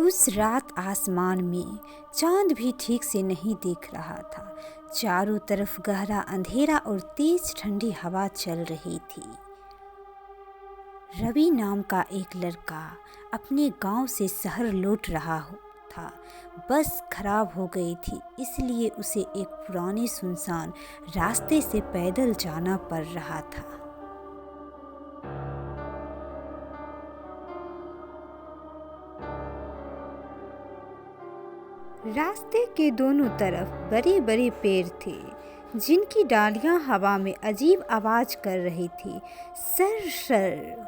उस रात आसमान में चांद भी ठीक से नहीं दिख रहा था। चारों तरफ गहरा अंधेरा और तेज ठंडी हवा चल रही थी। रवि नाम का एक लड़का अपने गांव से शहर लौट रहा था। बस खराब हो गई थी, इसलिए उसे एक पुराने सुनसान रास्ते से पैदल जाना पड़ रहा था। रास्ते के दोनों तरफ बड़े बड़े पेड़ थे, जिनकी डालियां हवा में अजीब आवाज कर रही थी, सर सर।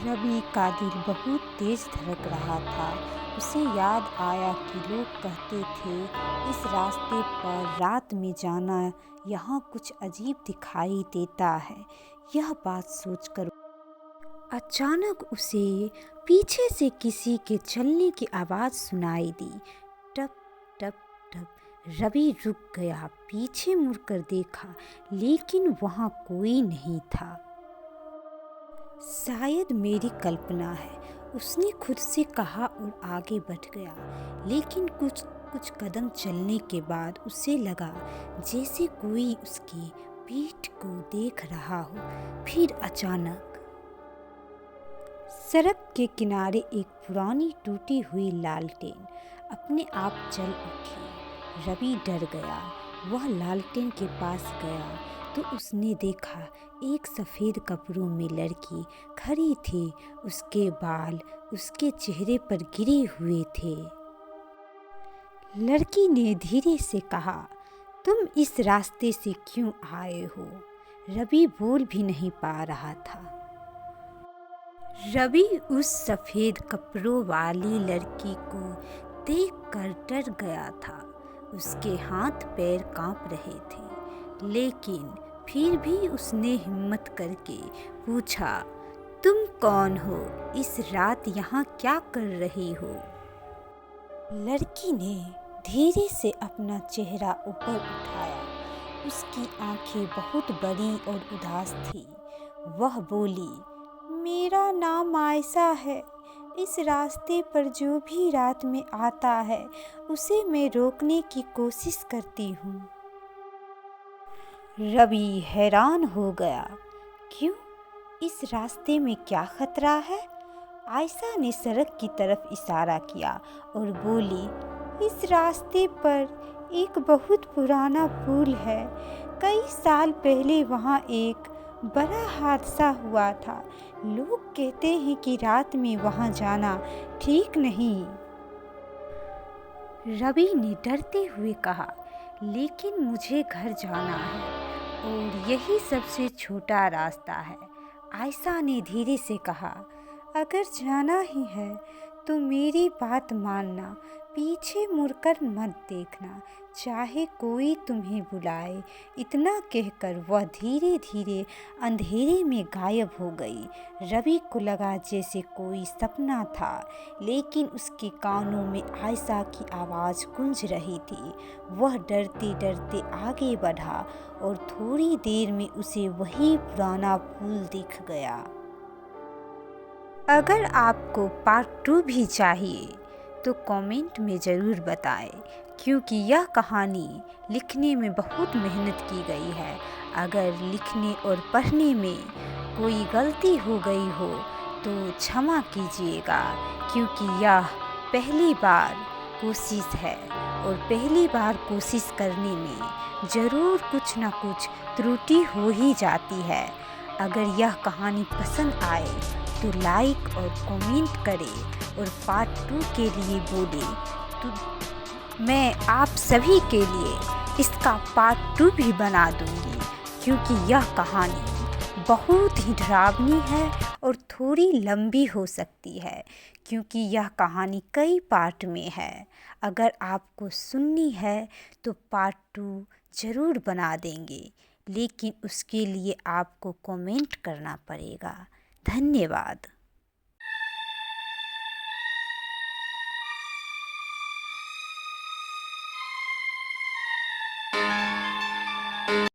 रवि का दिल बहुत तेज धड़क रहा था। उसे याद आया कि लोग कहते थे इस रास्ते पर रात में जाना यहाँ कुछ अजीब दिखाई देता है। यह बात सोचकर अचानक उसे पीछे से किसी के चलने की आवाज़ सुनाई दी। टप टप टप। रवि रुक गया, पीछे मुड़कर देखा, लेकिन वहाँ कोई नहीं था। शायद मेरी कल्पना है, उसने खुद से कहा और आगे बढ़ गया। लेकिन कुछ कदम चलने के बाद उसे लगा जैसे कोई उसकी पीठ को देख रहा हो। फिर अचानक सड़क के किनारे एक पुरानी टूटी हुई लालटेन अपने आप जल उठी। रवि डर गया। वह लालटेन के पास गया तो उसने देखा एक सफ़ेद कपड़ों में लड़की खड़ी थी। उसके बाल उसके चेहरे पर गिरे हुए थे। लड़की ने धीरे से कहा, तुम इस रास्ते से क्यों आए हो? रवि बोल भी नहीं पा रहा था। रवि उस सफ़ेद कपड़ों वाली लड़की को देखकर डर गया था। उसके हाथ पैर कांप रहे थे, लेकिन फिर भी उसने हिम्मत करके पूछा, तुम कौन हो? इस रात यहाँ क्या कर रही हो? लड़की ने धीरे से अपना चेहरा ऊपर उठाया। उसकी आंखें बहुत बड़ी और उदास थी। वह बोली, मेरा नाम आयशा है। इस रास्ते पर जो भी रात में आता है उसे मैं रोकने की कोशिश करती हूँ। रवि हैरान हो गया। क्यों? इस रास्ते में क्या खतरा है? आयशा ने सड़क की तरफ इशारा किया और बोली, इस रास्ते पर एक बहुत पुराना पुल है। कई साल पहले वहाँ एक बड़ा हादसा हुआ था। लोग कहते हैं कि रात में वहाँ जाना ठीक नहीं। रवि ने डरते हुए कहा, लेकिन मुझे घर जाना है और यही सबसे छोटा रास्ता है। आयशा ने धीरे से कहा, अगर जाना ही है तो मेरी बात मानना, पीछे मुड़कर मत देखना, चाहे कोई तुम्हें बुलाए। इतना कहकर वह धीरे धीरे अंधेरे में गायब हो गई। रवि को लगा जैसे कोई सपना था, लेकिन उसके कानों में आयशा की आवाज़ गूंज रही थी। वह डरते डरते आगे बढ़ा और थोड़ी देर में उसे वही पुराना पुल दिख गया। अगर आपको पार्ट 2 भी चाहिए तो कमेंट में ज़रूर बताएं, क्योंकि यह कहानी लिखने में बहुत मेहनत की गई है। अगर लिखने और पढ़ने में कोई गलती हो गई हो तो क्षमा कीजिएगा, क्योंकि यह पहली बार कोशिश है और पहली बार कोशिश करने में ज़रूर कुछ ना कुछ त्रुटि हो ही जाती है। अगर यह कहानी पसंद आए तो लाइक और कमेंट करें और पार्ट 2 के लिए बोले तो मैं आप सभी के लिए इसका पार्ट 2 भी बना दूंगी, क्योंकि यह कहानी बहुत ही डरावनी है और थोड़ी लंबी हो सकती है, क्योंकि यह कहानी कई पार्ट में है। अगर आपको सुननी है तो पार्ट 2 ज़रूर बना देंगे, लेकिन उसके लिए आपको कमेंट करना पड़ेगा। धन्यवाद।